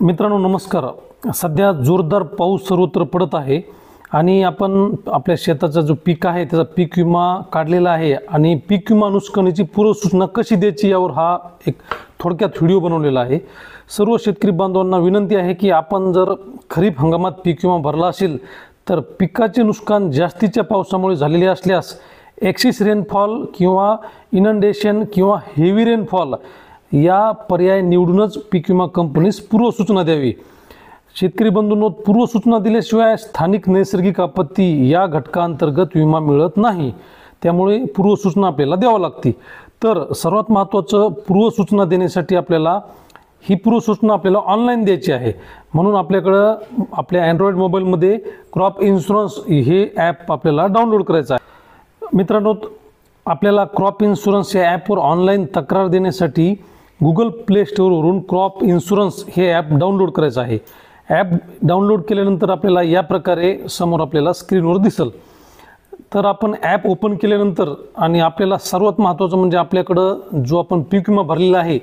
मित्रांनो नमस्कार। सध्या जोरदार पाऊस सर्वत्र पडत आहे आणि आपण आपल्या शेताचा जो पीक आहे त्याचा पीक विमा काढलेला आहे आणि पीक विमा नुकसानीची पूर्वसूचना कशी द्यायची यावर हा एक थोडक्यात व्हिडिओ बनवलेला आहे। सर्व शेतकरी बांधवांना विनंती आहे की आपण जर खरीप हंगामात पीक विमा भरला असेल तर पिकाचे नुकसान जास्तीच्या पावसामुळे झालेले असल्यास एक्सेस रेनफॉल किंवा इनंडेशन किंवा हेवी रेनफॉल या पर्याय निवडूनच पीक विमा कंपनीस पूर्वसूचना द्यावी। शेतकरी बंधूंनो, पूर्वसूचना दिल्याशिवाय स्थानिक नैसर्गिक आपत्ती या घटकांतर्गत विमा मिळत नाही, त्यामुळे पूर्वसूचना आपल्याला द्यावी लागते। तर सर्वात महत्त्वाचं, पूर्वसूचना देण्यासाठी आपल्याला ही पूर्वसूचना आपल्याला ऑनलाईन द्यायची आहे। म्हणून आपल्याकडे आपल्या अँड्रॉइड मोबाईलमध्ये क्रॉप इन्शुरन्स हे ॲप आपल्याला डाउनलोड करायचं आहे। मित्रांनो, आपल्याला क्रॉप इन्शुरन्स या ॲपवर ऑनलाईन तक्रार देण्यासाठी गूगल प्ले स्टोअरवरून क्रॉप इन्शुरन्स हे ॲप डाउनलोड करायचं आहे। ॲप डाउनलोड केल्यानंतर आपल्याला या प्रकारे समोर आपल्याला स्क्रीनवर दिसेल। तर आपण ॲप ओपन केल्यानंतर आणि आपल्याला सर्वात महत्त्वाचं म्हणजे आपल्याकडं जो आपण पीक विमा भरलेला आहे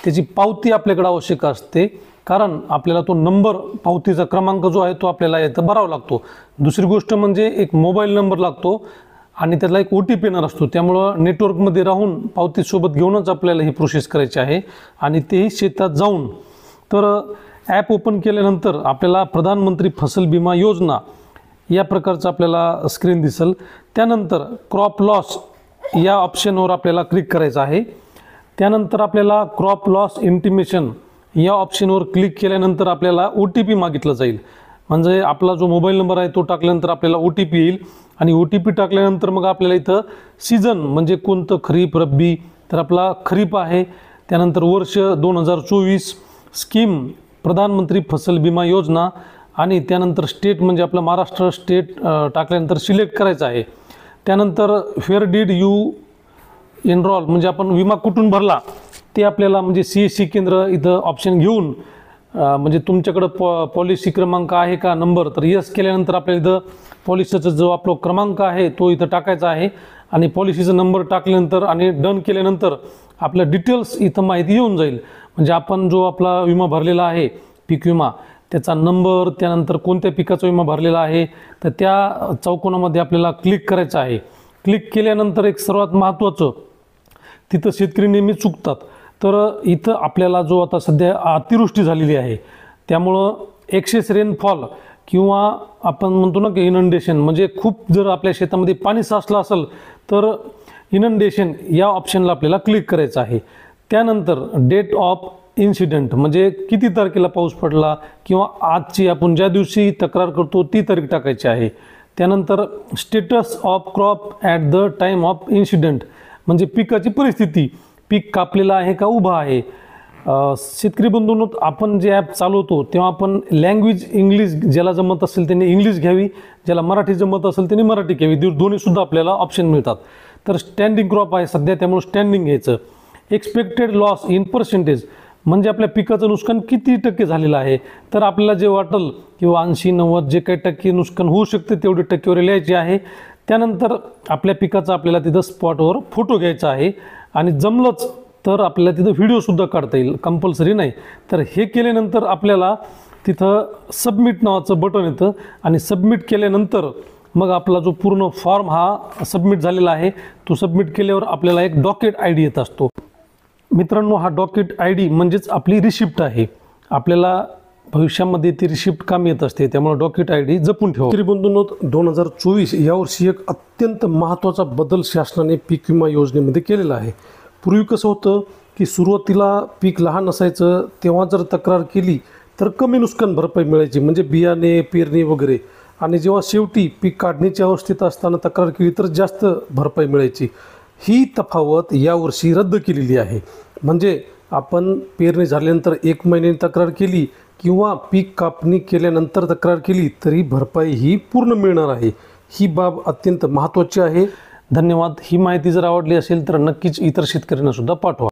त्याची पावती आपल्याकडे आवश्यक असते, कारण आपल्याला तो नंबर, पावतीचा क्रमांक जो आहे तो आपल्याला इथं भरावा लागतो। दुसरी गोष्ट म्हणजे एक मोबाईल नंबर लागतो आणि त्याला एक OTP येणार असतो, त्यामुळं नेटवर्कमध्ये राहून पावतीसोबत घेऊनच आपल्याला ही प्रोसेस करायची आहे आणि तेही शेतात जाऊन। तर ॲप ओपन केल्यानंतर आपल्याला प्रधानमंत्री फसल विमा योजना या प्रकारचं आपल्याला स्क्रीन दिसेल। त्यानंतर क्रॉप लॉस या ऑप्शनवर आपल्याला क्लिक करायचं आहे। त्यानंतर आपल्याला क्रॉप लॉस इंटिमेशन या ऑप्शनवर क्लिक केल्यानंतर आपल्याला OTP मागितलं जाईल। म्हणजे आपला जो मोबाईल नंबर आहे तो टाकल्यानंतर आपल्याला OTP येईल आणि OTP टाकल्यानंतर मग आपल्याला इथं सीझन म्हणजे कोणतं, खरीप, रब्बी, तर आपला खरीप आहे। त्यानंतर वर्ष 2024, स्कीम प्रधानमंत्री फसल विमा योजना आणि त्यानंतर स्टेट म्हणजे आपलं महाराष्ट्र स्टेट टाकल्यानंतर सिलेक्ट करायचं आहे। त्यानंतर वेअर डिड यू एनरोल म्हणजे आपण विमा कुठून भरला ते आपल्याला म्हणजे CSC केंद्र इथं ऑप्शन घेऊन म्हणजे तुमच्याकडं पॉलिसी क्रमांक आहे का नंबर, तर यस केल्यानंतर आपल्याला इथं पॉलिसीचा जो आपला क्रमांक आहे तो इथं टाकायचा आहे आणि पॉलिसीचा नंबर टाकल्यानंतर आणि डन केल्यानंतर आपल्या डिटेल्स इथं माहिती येऊन जाईल। म्हणजे आपण जो आपला विमा भरलेला आहे पीक विमा त्याचा नंबर, त्यानंतर कोणत्या पिकाचा विमा भरलेला आहे तर त्या चौकोनामध्ये आपल्याला क्लिक करायचं आहे। क्लिक केल्यानंतर एक सर्वात महत्त्वाचं, तिथं शेतकरी नेहमी चुकतात। तर इथं आपल्याला जो आता सध्या अतिवृष्टी झालेली आहे त्यामुळं एक्सेस रेनफॉल किंवा आपण म्हणतो ना की इनंडेशन म्हणजे खूप जर आपल्या शेतामध्ये पाणी साचलं असेल तर इनंडेशन या ऑप्शनला आपल्याला क्लिक करायचं आहे। त्यानंतर डेट ऑफ इन्सिडेंट म्हणजे किती तारखेला पाऊस पडला किंवा आजची आपण ज्या दिवशी तक्रार करतो ती तारीख टाकायची आहे। त्यानंतर status of crop at the time of incident म्हणजे पिकाची परिस्थिती, पीक कापलेलं आहे का उभा आहे। शेतकरी बंधूंनो, आपण जे ॲप चालवतो तेव्हा आपण लँग्वेज इंग्लिश, ज्याला जमत असेल त्यांनी इंग्लिश घ्यावी, ज्याला मराठी जमत असेल त्यांनी मराठी घ्यावी, दोन्हीसुद्धा आपल्याला ऑप्शन मिळतात। तर स्टँडिंग क्रॉप आहे सध्या त्यामुळे स्टँडिंग घ्यायचं। एक्सपेक्टेड लॉस इन पर्सेंटेज म्हणजे आपल्या पिकाचं नुकसान किती टक्के झालेलं आहे, तर आपल्याला जे वाटेल किंवा 80-90 जे काही टक्के नुकसान होऊ शकते तेवढे टक्केवारी लिहायची आहे। त्यानंतर आपल्या पिकाचा आपल्याला तिथं स्पॉटवर फोटो घ्यायचा आहे आणि जमलंच तर आपल्याला तिथं व्हिडिओसुद्धा काढता येईल, कंपल्सरी नाही। तर हे केल्यानंतर आपल्याला तिथं सबमिट नावाचं बटन येतं आणि सबमिट केल्यानंतर मग आपला जो पूर्ण फॉर्म हा सबमिट झालेला आहे तो सबमिट केल्यावर आपल्याला एक डॉकेट ID येत असतो। मित्रांनो, हा डॉकेट ID म्हणजेच आपली रिसिप्ट आहे। आपल्याला भविष्यामध्ये ती रिसिप्ट कामी येत असते, त्यामुळे डॉकेट ID जपून ठेवा। शेतकरी बंधूंनो, 2024 यावर्षी एक अत्यंत महत्त्वाचा बदल शासनाने पीक विमा योजनेमध्ये केलेला आहे। पूर्वी कसं होतं की सुरुवातीला पीक लहान असायचं तेव्हा जर तक्रार केली तर कमी नुकसान भरपाई मिळायची, म्हणजे बियाणे, पेरणी वगैरे, आणि जेव्हा शेवटी पीक काढणीच्या अवस्थेत असताना तक्रार केली तर जास्त भरपाई मिळायची। ही तफावत यावर्षी रद्द केलेली आहे। म्हणजे आपण पेरणी झाल्यानंतर 1 महिन्याने तक्रार केली किंवा पीक कापणी केल्यानंतर तक्रार केली तरी भरपाई ही पूर्ण मिळणार आहे। ही बाब अत्यंत महत्त्वाची आहे। धन्यवाद। ही माहिती जर आवडली असेल तर नक्कीच इतर शेतकऱ्यांना सुद्धा पाठवा।